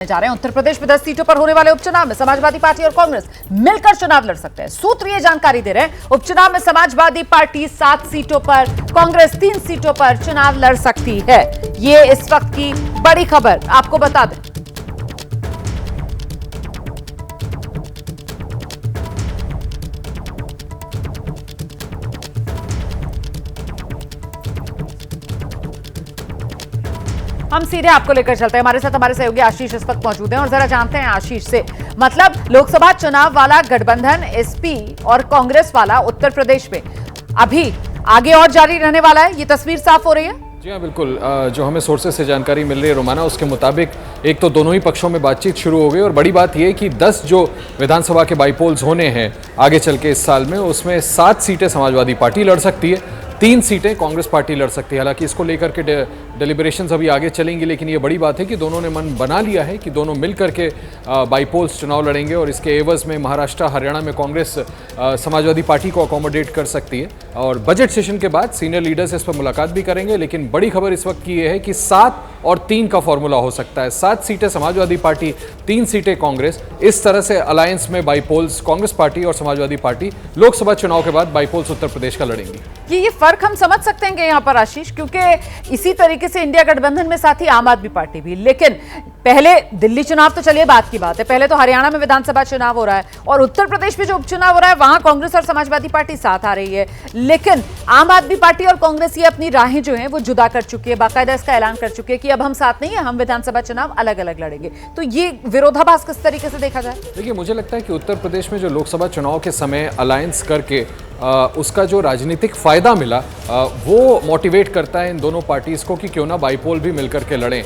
जा रहे हैं। उत्तर प्रदेश में 10 सीटों पर होने वाले उपचुनाव में समाजवादी पार्टी और कांग्रेस मिलकर चुनाव लड़ सकते हैं। सूत्र ये जानकारी दे रहे हैं, उपचुनाव में समाजवादी पार्टी 7 सीटों पर, कांग्रेस 3 सीटों पर चुनाव लड़ सकती है। ये इस वक्त की बड़ी खबर आपको बता दें। हम सीधे आपको लेकर चलते हैं। हमारे साथ हमारे सहयोगी आशीष इस वक्त मौजूद हैं और जरा जानते हैं आशीष से, मतलब लोकसभा चुनाव वाला गठबंधन एसपी और कांग्रेस वाला उत्तर प्रदेश में अभी आगे और जारी रहने वाला है, ये तस्वीर साफ हो रही है। जी हाँ, बिल्कुल। जो हमें सोर्सेज से जानकारी मिल रही है रोमाना, उसके मुताबिक एक तो दोनों ही पक्षों में बातचीत शुरू हो गई और बड़ी बात यह है कि 10 जो विधानसभा के बाईपोल्स होने हैं आगे चल के इस साल में, उसमें 7 सीटें समाजवादी पार्टी लड़ सकती है, 3 सीटें कांग्रेस पार्टी लड़ सकती है। हालांकि इसको लेकर के डेलिब्रेशंस अभी आगे चलेंगी, लेकिन ये बड़ी बात है कि दोनों ने मन बना लिया है कि दोनों मिलकर के बाईपोल्स चुनाव लड़ेंगे और इसके एवज में महाराष्ट्र हरियाणा में कांग्रेस समाजवादी पार्टी को अकोमोडेट कर सकती है। और बजट सेशन के बाद सीनियर लीडर्स इस पर मुलाकात भी करेंगे, लेकिन बड़ी खबर इस वक्त की ये है कि 7 और 3 का फॉर्मूला हो सकता है। 7 सीटें समाजवादी पार्टी, 3 सीटें कांग्रेस। इस तरह से अलायंस में बाईपोल्स कांग्रेस पार्टी और समाजवादी पार्टी लोकसभा चुनाव के बाद बाईपोल्स उत्तर प्रदेश का लड़ेंगी। ये फर्क हम समझ सकते हैं यहाँ पर आशीष, क्योंकि इसी तरीके से इंडिया गठबंधन में साथ ही आम आदमी पार्टी भी, लेकिन पहले दिल्ली चुनाव तो चलिए बात की बात है, पहले तो हरियाणा में विधानसभा चुनाव हो रहा है और उत्तर प्रदेश में जो उपचुनाव हो रहा है वहां कांग्रेस और समाजवादी पार्टी साथ आ रही है, लेकिन आम आदमी पार्टी और कांग्रेस ये अपनी राहें जो है वो जुदा कर चुकी है, बाकायदा इसका ऐलान कर चुकी है कि अब हम साथ नहीं है, हम विधानसभा चुनाव अलग अलग लड़ेंगे। तो ये विरोधाभास किस तरीके से देखा जाए? देखिए, मुझे लगता है कि उत्तर प्रदेश में जो लोकसभा चुनाव के समय अलायंस करके उसका जो राजनीतिक फायदा मिला वो मोटिवेट करता है इन दोनों पार्टीज को कि क्यों ना बाईपोल भी मिलकर के लड़ें।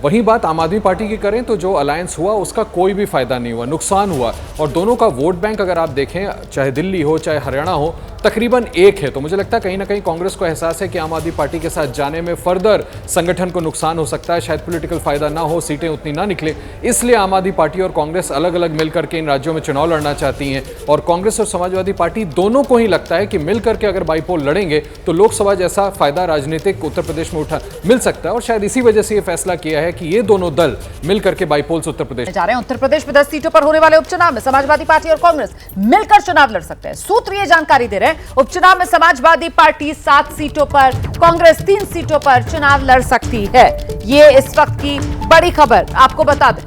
वही बात आम आदमी पार्टी की करें तो जो अलायंस हुआ उसका कोई भी फायदा नहीं हुआ, नुकसान हुआ। और दोनों का वोट बैंक अगर आप देखें, चाहे दिल्ली हो चाहे हरियाणा हो, तकरीबन एक है। तो मुझे लगता है कहीं ना कहीं कांग्रेस को एहसास है कि आम आदमी पार्टी के साथ जाने में फर्दर संगठन को नुकसान हो सकता है, शायद पॉलिटिकल फायदा ना हो, सीटें उतनी ना निकले, इसलिए आम आदमी पार्टी और कांग्रेस अलग अलग मिलकर के इन राज्यों में चुनाव लड़ना चाहती हैं। और कांग्रेस और समाजवादी पार्टी दोनों को ही लगता है कि मिलकर के अगर बाईपोल लड़ेंगे तो लोकसभा जैसा फायदा राजनीतिक उत्तर प्रदेश में मिल सकता है। और शायद इसी वजह से ये फैसला किया है कि ये दोनों दल मिलकर के बाईपोल्स उत्तर प्रदेश जा रहे हैं। उत्तर प्रदेश में 10 सीटों पर होने वाले उपचुनाव में समाजवादी पार्टी और कांग्रेस मिलकर चुनाव लड़ सकते हैं। सूत्र ये जानकारी दे रहे हैं, उपचुनाव में समाजवादी पार्टी 7 सीटों पर, कांग्रेस 3 सीटों पर चुनाव लड़ सकती है। ये इस वक्त की बड़ी खबर आपको बता दें।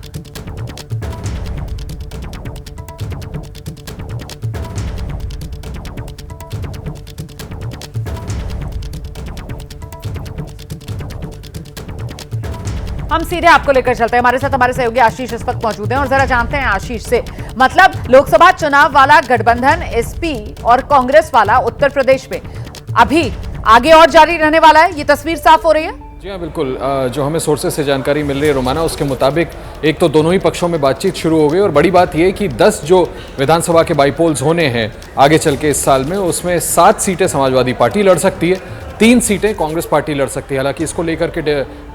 हम सीधे आपको लेकर चलते हैं। हमारे साथ हमारे सहयोगी आशीष इस वक्त मौजूद हैं और जरा जानते हैं आशीष से, मतलब लोकसभा चुनाव वाला गठबंधन एसपी और कांग्रेस वाला उत्तर प्रदेश में अभी आगे और जारी रहने वाला है, ये तस्वीर साफ हो रही है। जी हाँ, बिल्कुल। जो हमें सोर्सेज से जानकारी मिल रही है रोमाना, उसके मुताबिक एक तो दोनों ही पक्षों में बातचीत शुरू हो गई और बड़ी बात यह है कि 10 जो विधानसभा के बाईपोल्स होने हैं आगे चल के इस साल में, उसमें 7 सीटें समाजवादी पार्टी लड़ सकती है, 3 सीटें कांग्रेस पार्टी लड़ सकती है। हालांकि इसको लेकर के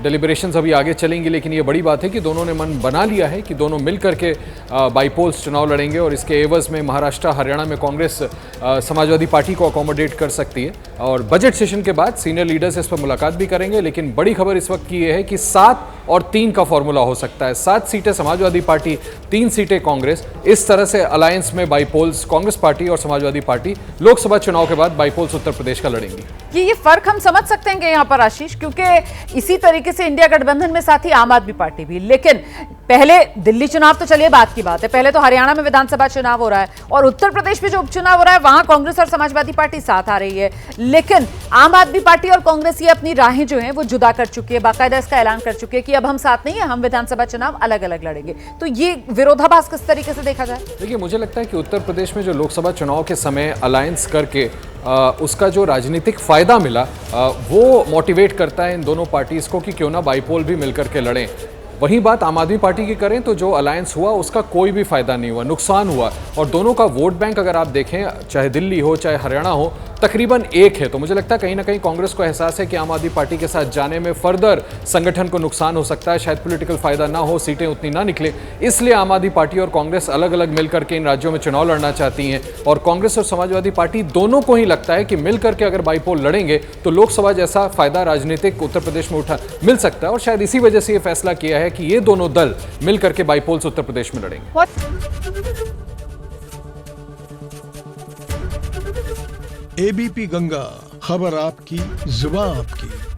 डेलिब्रेशंस अभी आगे चलेंगी, लेकिन ये बड़ी बात है कि दोनों ने मन बना लिया है कि दोनों मिलकर के बाईपोल्स चुनाव लड़ेंगे और इसके एवज में महाराष्ट्र हरियाणा में कांग्रेस समाजवादी पार्टी को अकोमोडेट कर सकती है। और बजट सेशन के बाद सीनियर लीडर्स इस पर मुलाकात भी करेंगे, लेकिन बड़ी खबर इस वक्त की ये है कि 7 और 3 का फॉर्मूला हो सकता है। 7 सीटें समाजवादी पार्टी, 3 सीटें कांग्रेस। इस तरह से अलायंस में बाईपोल्स कांग्रेस पार्टी और समाजवादी पार्टी लोकसभा चुनाव के बाद बाईपोल्स उत्तर प्रदेश का लड़ेंगी। ये फर्क हम समझ सकते हैं यहाँ पर आशीष, क्योंकि इसी तरीके से इंडिया गठबंधन में साथ ही आम आदमी पार्टी भी, लेकिन पहले दिल्ली चुनाव तो चलिए बात की बात है, पहले तो हरियाणा में विधानसभा चुनाव हो रहा है और उत्तर प्रदेश में जो उपचुनाव हो रहा है वहां कांग्रेस और समाजवादी पार्टी साथ आ रही है, लेकिन आम आदमी पार्टी और कांग्रेस ये अपनी राहें जो है वो जुदा कर चुकी है, बाकायदा इसका ऐलान कर चुकी है कि अब हम साथ नहीं है, हम विधानसभा चुनाव अलग अलग लड़ेंगे। तो ये विरोधाभास किस तरीके से देखा जाए? देखिए, मुझे लगता है कि उत्तर प्रदेश में जो लोकसभा चुनाव के समय अलायंस करके उसका जो राजनीतिक फायदा मिला वो मोटिवेट करता है इन दोनों पार्टीज को कि क्यों ना बाईपोल भी मिलकर के लड़ें। वही बात आम आदमी पार्टी की करें तो जो अलायंस हुआ उसका कोई भी फायदा नहीं हुआ, नुकसान हुआ। और दोनों का वोट बैंक अगर आप देखें, चाहे दिल्ली हो चाहे हरियाणा हो, तकरीबन एक है। तो मुझे लगता है कहीं ना कहीं कांग्रेस को एहसास है कि आम आदमी पार्टी के साथ जाने में फर्दर संगठन को नुकसान हो सकता है, शायद पॉलिटिकल फायदा ना हो, सीटें उतनी ना निकले, इसलिए आम आदमी पार्टी और कांग्रेस अलग अलग मिलकर के इन राज्यों में चुनाव लड़ना चाहती हैं। और कांग्रेस और समाजवादी पार्टी दोनों को ही लगता है कि मिलकर के अगर बाईपोल लड़ेंगे तो लोकसभा जैसा फायदा राजनीतिक उत्तर प्रदेश में मिल सकता है। और शायद इसी वजह से ये फैसला किया है है कि ये दोनों दल मिलकर के बाईपोल्स उत्तर प्रदेश में लड़ेंगे। एबीपी गंगा, खबर आपकी, जुबान आपकी।